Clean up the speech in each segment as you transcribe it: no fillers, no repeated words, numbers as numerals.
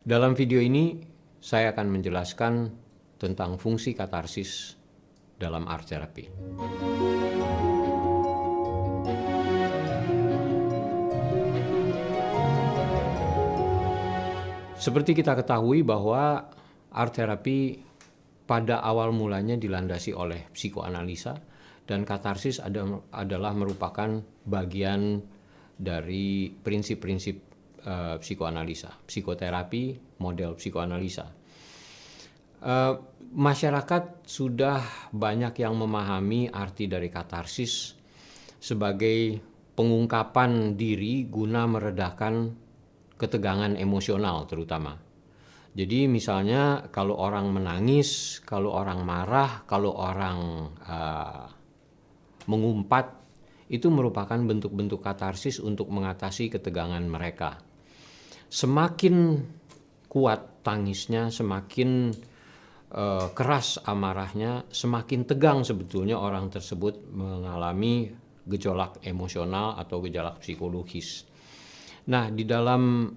Dalam video ini saya akan menjelaskan tentang fungsi katarsis dalam art therapy. Seperti kita ketahui bahwa art therapy pada awal mulanya dilandasi oleh psikoanalisa, dan katarsis adalah merupakan bagian dari prinsip-prinsip psikoanalisa, psikoterapi, model psikoanalisa. Masyarakat sudah banyak yang memahami arti dari katarsis sebagai pengungkapan diri guna meredakan ketegangan emosional terutama. Jadi misalnya kalau orang menangis, kalau orang marah, kalau orang mengumpat, itu merupakan bentuk-bentuk katarsis untuk mengatasi ketegangan mereka. Semakin kuat tangisnya, semakin keras amarahnya, semakin tegang sebetulnya orang tersebut mengalami gejolak emosional atau gejolak psikologis. Nah, di dalam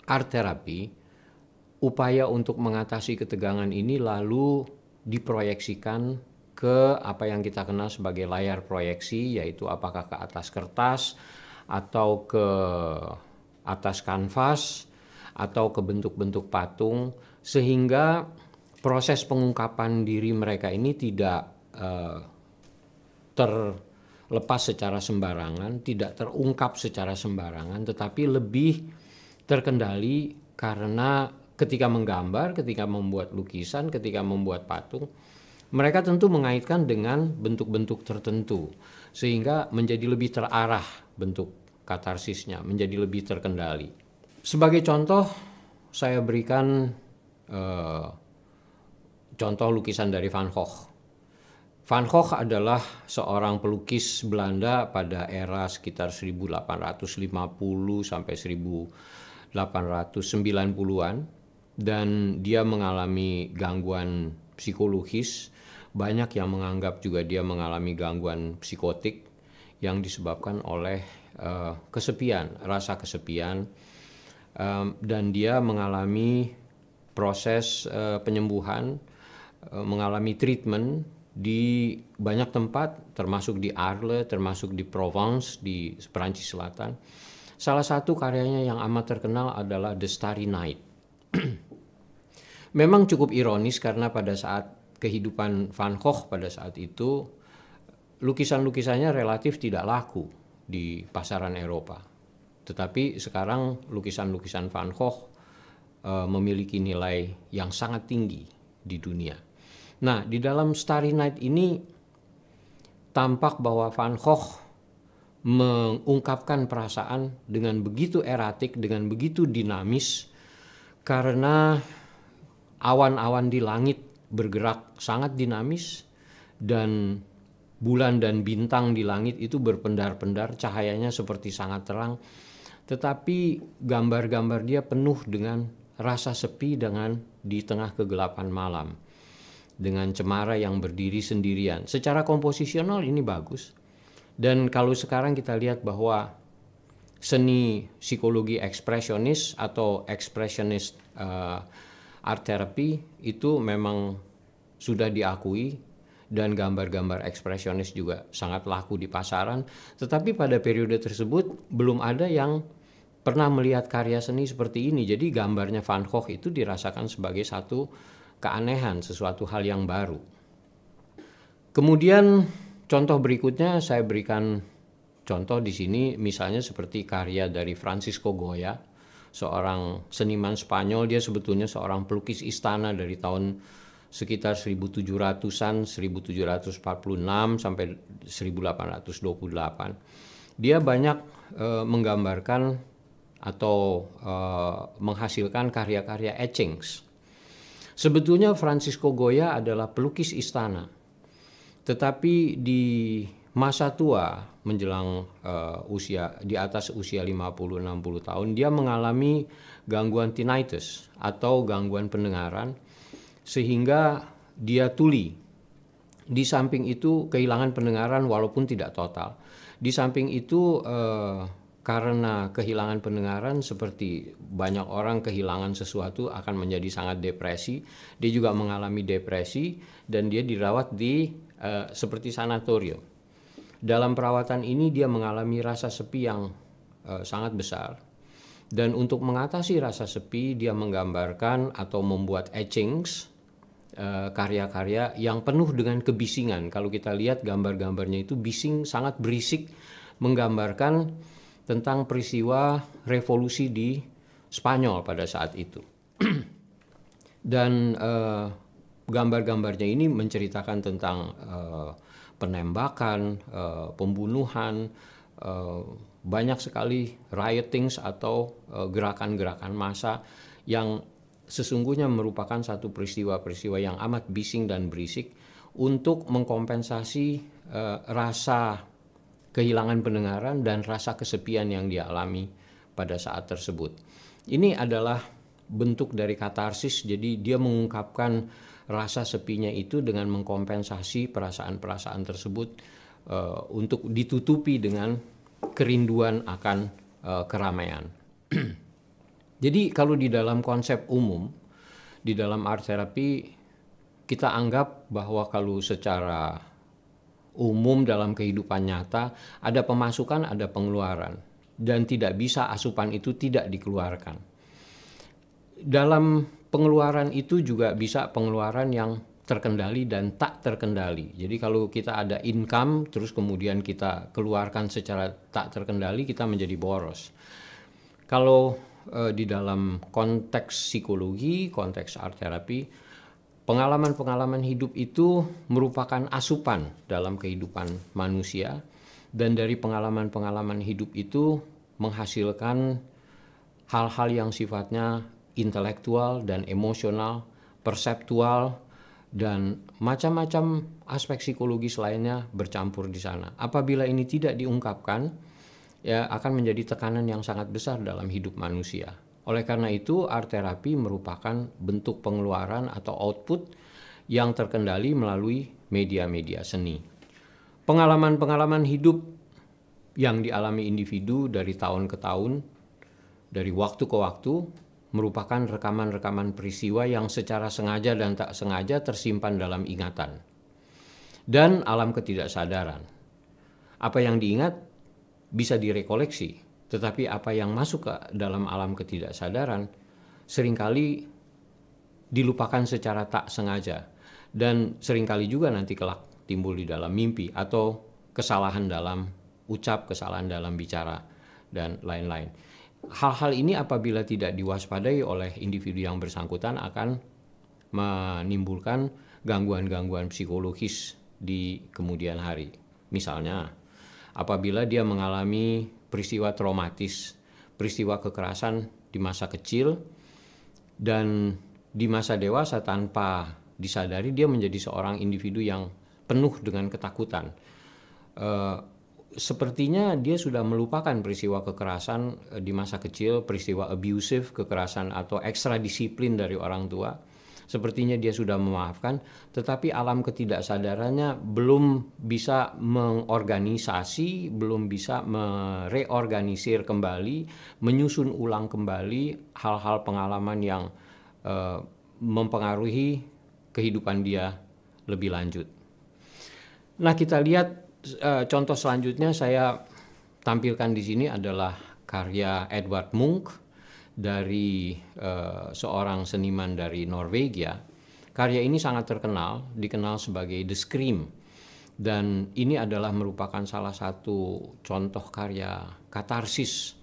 art therapy, upaya untuk mengatasi ketegangan ini lalu diproyeksikan ke apa yang kita kenal sebagai layar proyeksi, yaitu apakah ke atas kertas atau ke atas kanvas atau ke bentuk-bentuk patung, sehingga proses pengungkapan diri mereka ini tidak terlepas secara sembarangan, tidak terungkap secara sembarangan, tetapi lebih terkendali karena ketika menggambar, ketika membuat lukisan, ketika membuat patung, mereka tentu mengaitkan dengan bentuk-bentuk tertentu, sehingga menjadi lebih terarah bentuk katarsisnya, menjadi lebih terkendali. Sebagai contoh, saya berikan contoh lukisan dari Van Gogh. Van Gogh adalah seorang pelukis Belanda pada era sekitar 1850 sampai 1890-an, dan dia mengalami gangguan psikologis. Banyak yang menganggap juga dia mengalami gangguan psikotik yang disebabkan oleh kesepian, rasa kesepian, dan dia mengalami proses penyembuhan, mengalami treatment di banyak tempat, termasuk di Arles, termasuk di Provence, di Perancis Selatan. Salah satu karyanya yang amat terkenal adalah The Starry Night. Memang cukup ironis karena pada saat kehidupan Van Gogh pada saat itu, lukisan-lukisannya relatif tidak laku di pasaran Eropa. Tetapi sekarang lukisan-lukisan Van Gogh memiliki nilai yang sangat tinggi di dunia. Nah, di dalam Starry Night ini tampak bahwa Van Gogh mengungkapkan perasaan dengan begitu eratik, dengan begitu dinamis, karena awan-awan di langit bergerak sangat dinamis, dan bulan dan bintang di langit itu berpendar-pendar, cahayanya seperti sangat terang, tetapi gambar-gambar dia penuh dengan rasa sepi dengan di tengah kegelapan malam, dengan cemara yang berdiri sendirian. Secara komposisional ini bagus. Dan kalau sekarang kita lihat bahwa seni psikologi ekspresionis atau expressionist art therapy itu memang sudah diakui, dan gambar-gambar ekspresionis juga sangat laku di pasaran. Tetapi pada periode tersebut belum ada yang pernah melihat karya seni seperti ini. Jadi gambarnya Van Gogh itu dirasakan sebagai satu keanehan, sesuatu hal yang baru. Kemudian contoh berikutnya saya berikan contoh di sini, misalnya seperti karya dari Francisco Goya, seorang seniman Spanyol. Dia sebetulnya seorang pelukis istana dari tahun sekitar 1700-an, 1746 sampai 1828. Dia banyak menggambarkan atau menghasilkan karya-karya etchings. Sebetulnya Francisco Goya adalah pelukis istana, tetapi di masa tua menjelang usia di atas usia 50-60 tahun, dia mengalami gangguan tinnitus atau gangguan pendengaran, sehingga dia tuli. Di samping itu kehilangan pendengaran walaupun tidak total. Di samping itu karena kehilangan pendengaran, seperti banyak orang kehilangan sesuatu akan menjadi sangat depresi. Dia juga mengalami depresi dan dia dirawat di seperti sanatorium. Dalam perawatan ini dia mengalami rasa sepi yang sangat besar. Dan untuk mengatasi rasa sepi, dia menggambarkan atau membuat etchings, karya-karya yang penuh dengan kebisingan. Kalau kita lihat gambar-gambarnya itu bising, sangat berisik, menggambarkan tentang peristiwa revolusi di Spanyol pada saat itu. Dan gambar-gambarnya ini menceritakan tentang penembakan, pembunuhan, banyak sekali riotings atau gerakan-gerakan massa yang sesungguhnya merupakan satu peristiwa-peristiwa yang amat bising dan berisik untuk mengkompensasi rasa kehilangan pendengaran dan rasa kesepian yang dia alami pada saat tersebut. Ini adalah bentuk dari katarsis, jadi dia mengungkapkan rasa sepinya itu dengan mengkompensasi perasaan-perasaan tersebut untuk ditutupi dengan kerinduan akan keramaian. Jadi kalau di dalam konsep umum, di dalam art therapy, kita anggap bahwa kalau secara umum dalam kehidupan nyata ada pemasukan, ada pengeluaran, dan tidak bisa asupan itu tidak dikeluarkan. Dalam pengeluaran itu juga bisa pengeluaran yang terkendali dan tak terkendali. Jadi kalau kita ada income terus kemudian kita keluarkan secara tak terkendali, kita menjadi boros. Kalau di dalam konteks psikologi, konteks art therapy, pengalaman-pengalaman hidup itu merupakan asupan dalam kehidupan manusia, dan dari pengalaman-pengalaman hidup itu menghasilkan hal-hal yang sifatnya intelektual dan emosional, perseptual, dan macam-macam aspek psikologis lainnya bercampur di sana. Apabila ini tidak diungkapkan, ya akan menjadi tekanan yang sangat besar dalam hidup manusia. Oleh karena itu, art therapy merupakan bentuk pengeluaran atau output yang terkendali melalui media-media seni. Pengalaman-pengalaman hidup yang dialami individu dari tahun ke tahun, dari waktu ke waktu, merupakan rekaman-rekaman peristiwa yang secara sengaja dan tak sengaja tersimpan dalam ingatan dan alam ketidaksadaran. Apa yang diingat bisa direkoleksi, tetapi apa yang masuk ke dalam alam ketidaksadaran seringkali dilupakan secara tak sengaja, dan seringkali juga nanti kelak timbul di dalam mimpi atau kesalahan dalam ucap, kesalahan dalam bicara, dan lain-lain. Hal-hal ini apabila tidak diwaspadai oleh individu yang bersangkutan akan menimbulkan gangguan-gangguan psikologis di kemudian hari. Misalnya, apabila dia mengalami peristiwa traumatis, peristiwa kekerasan di masa kecil, dan di masa dewasa tanpa disadari dia menjadi seorang individu yang penuh dengan ketakutan. Sepertinya dia sudah melupakan peristiwa kekerasan di masa kecil, peristiwa abusive, kekerasan atau ekstra disiplin dari orang tua. Sepertinya dia sudah memaafkan, tetapi alam ketidaksadarannya belum bisa mengorganisasi, belum bisa mereorganisir kembali, menyusun ulang kembali hal-hal pengalaman yang mempengaruhi kehidupan dia lebih lanjut. Nah, kita lihat contoh selanjutnya saya tampilkan di sini adalah karya Edvard Munch dari seorang seniman dari Norwegia. Karya ini sangat terkenal, dikenal sebagai The Scream, dan ini adalah merupakan salah satu contoh karya katarsis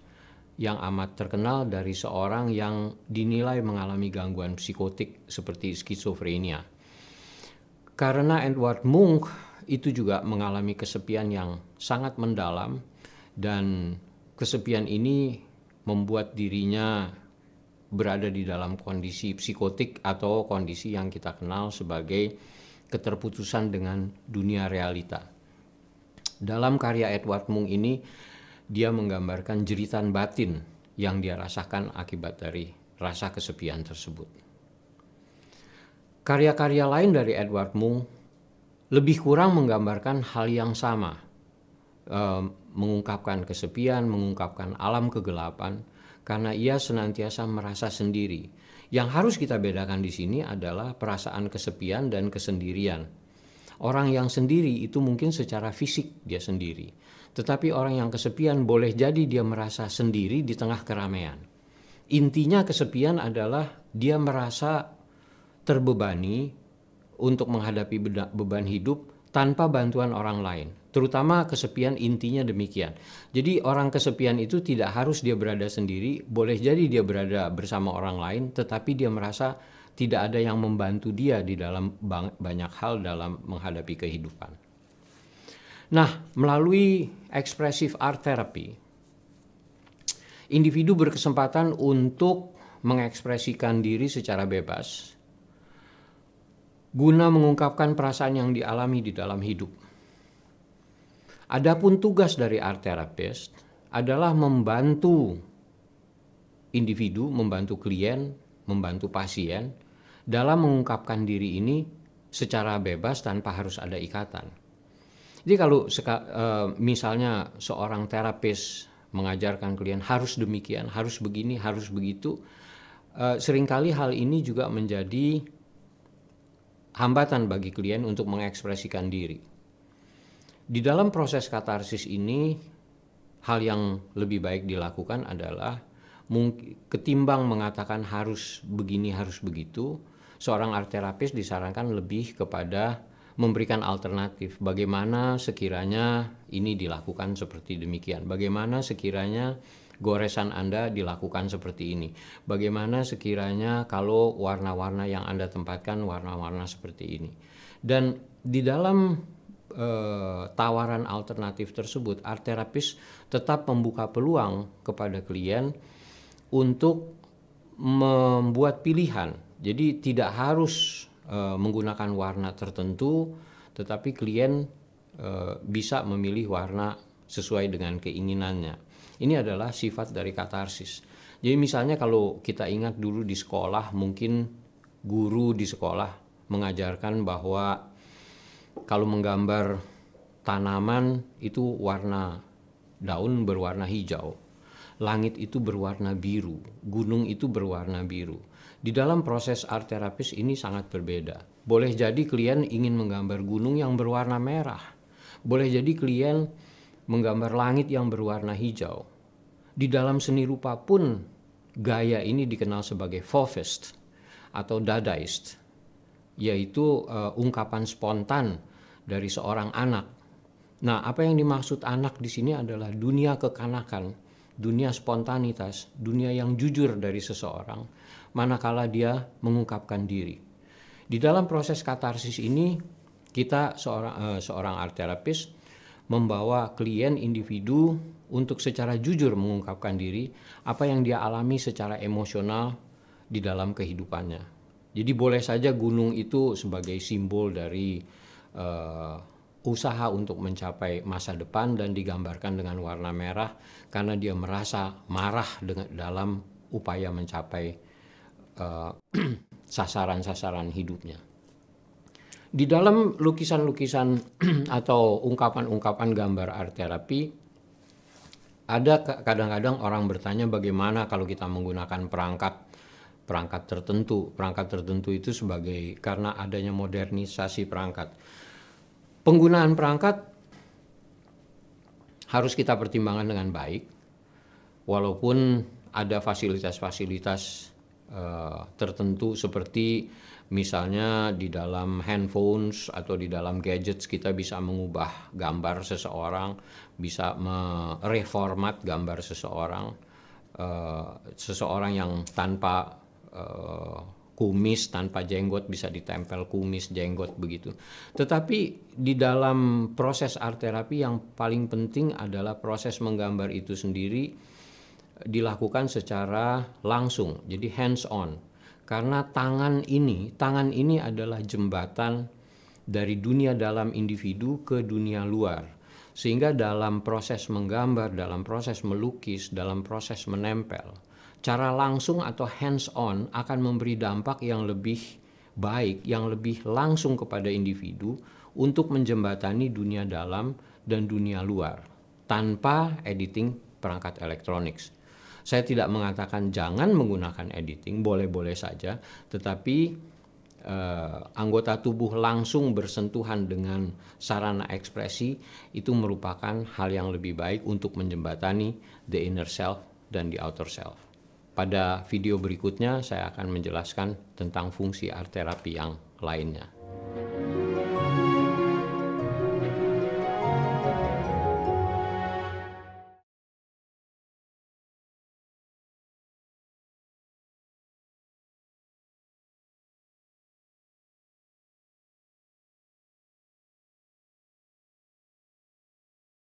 yang amat terkenal dari seorang yang dinilai mengalami gangguan psikotik seperti skizofrenia. Karena Edvard Munch itu juga mengalami kesepian yang sangat mendalam, dan kesepian ini membuat dirinya berada di dalam kondisi psikotik atau kondisi yang kita kenal sebagai keterputusan dengan dunia realita. Dalam karya Edvard Munch ini, dia menggambarkan jeritan batin yang dia rasakan akibat dari rasa kesepian tersebut. Karya-karya lain dari Edvard Munch lebih kurang menggambarkan hal yang sama, mengungkapkan kesepian, mengungkapkan alam kegelapan, karena ia senantiasa merasa sendiri. Yang harus kita bedakan di sini adalah perasaan kesepian dan kesendirian. Orang yang sendiri itu mungkin secara fisik dia sendiri, tetapi orang yang kesepian boleh jadi dia merasa sendiri di tengah keramaian. Intinya kesepian adalah dia merasa terbebani untuk menghadapi beban hidup tanpa bantuan orang lain. Terutama kesepian intinya demikian. Jadi orang kesepian itu tidak harus dia berada sendiri, boleh jadi dia berada bersama orang lain, tetapi dia merasa tidak ada yang membantu dia di dalam banyak hal dalam menghadapi kehidupan. Nah, melalui expressive art therapy, individu berkesempatan untuk mengekspresikan diri secara bebas guna mengungkapkan perasaan yang dialami di dalam hidup. Adapun tugas dari art therapist adalah membantu individu, membantu klien, membantu pasien dalam mengungkapkan diri ini secara bebas tanpa harus ada ikatan. Jadi kalau misalnya seorang terapis mengajarkan klien harus demikian, harus begini, harus begitu, seringkali hal ini juga menjadi hambatan bagi klien untuk mengekspresikan diri. Di dalam proses katarsis ini, hal yang lebih baik dilakukan adalah ketimbang mengatakan harus begini, harus begitu, seorang art therapist disarankan lebih kepada memberikan alternatif. Bagaimana sekiranya ini dilakukan seperti demikian? Bagaimana sekiranya goresan Anda dilakukan seperti ini? Bagaimana sekiranya kalau warna-warna yang Anda tempatkan warna-warna seperti ini? Dan di dalam tawaran alternatif tersebut, art therapist tetap membuka peluang kepada klien untuk membuat pilihan. Jadi tidak harus menggunakan warna tertentu, tetapi klien bisa memilih warna sesuai dengan keinginannya. Ini adalah sifat dari katarsis. Jadi misalnya kalau kita ingat dulu di sekolah, mungkin guru di sekolah mengajarkan bahwa kalau menggambar tanaman itu warna daun berwarna hijau, langit itu berwarna biru, gunung itu berwarna biru. Di dalam proses art therapist ini sangat berbeda. Boleh jadi klien ingin menggambar gunung yang berwarna merah. Boleh jadi klien menggambar langit yang berwarna hijau. Di dalam seni rupa pun gaya ini dikenal sebagai fauvist atau dadaist, yaitu ungkapan spontan dari seorang anak. Nah, apa yang dimaksud anak di sini adalah dunia kekanakan, dunia spontanitas, dunia yang jujur dari seseorang, manakala dia mengungkapkan diri. Di dalam proses katarsis ini, kita seorang art therapist membawa klien individu untuk secara jujur mengungkapkan diri apa yang dia alami secara emosional di dalam kehidupannya. Jadi boleh saja gunung itu sebagai simbol dari usaha untuk mencapai masa depan dan digambarkan dengan warna merah karena dia merasa marah dalam upaya mencapai sasaran-sasaran hidupnya. Di dalam lukisan-lukisan atau ungkapan-ungkapan gambar art therapy, ada kadang-kadang orang bertanya bagaimana kalau kita menggunakan perangkat tertentu. Perangkat tertentu itu sebagai karena adanya modernisasi perangkat. Penggunaan perangkat harus kita pertimbangkan dengan baik, walaupun ada fasilitas-fasilitas tertentu seperti misalnya di dalam handphones atau di dalam gadgets kita bisa mengubah gambar seseorang, bisa mereformat gambar seseorang yang tanpa kumis, tanpa jenggot bisa ditempel kumis, jenggot begitu. Tetapi di dalam proses art therapy yang paling penting adalah proses menggambar itu sendiri dilakukan secara langsung, jadi hands on. Karena tangan ini adalah jembatan dari dunia dalam individu ke dunia luar. Sehingga dalam proses menggambar, dalam proses melukis, dalam proses menempel, cara langsung atau hands on akan memberi dampak yang lebih baik, yang lebih langsung kepada individu untuk menjembatani dunia dalam dan dunia luar. tanpa editing perangkat elektronik. Saya tidak mengatakan jangan menggunakan editing, boleh-boleh saja, tetapi anggota tubuh langsung bersentuhan dengan sarana ekspresi itu merupakan hal yang lebih baik untuk menjembatani the inner self dan the outer self. Pada video berikutnya saya akan menjelaskan tentang fungsi art therapy yang lainnya.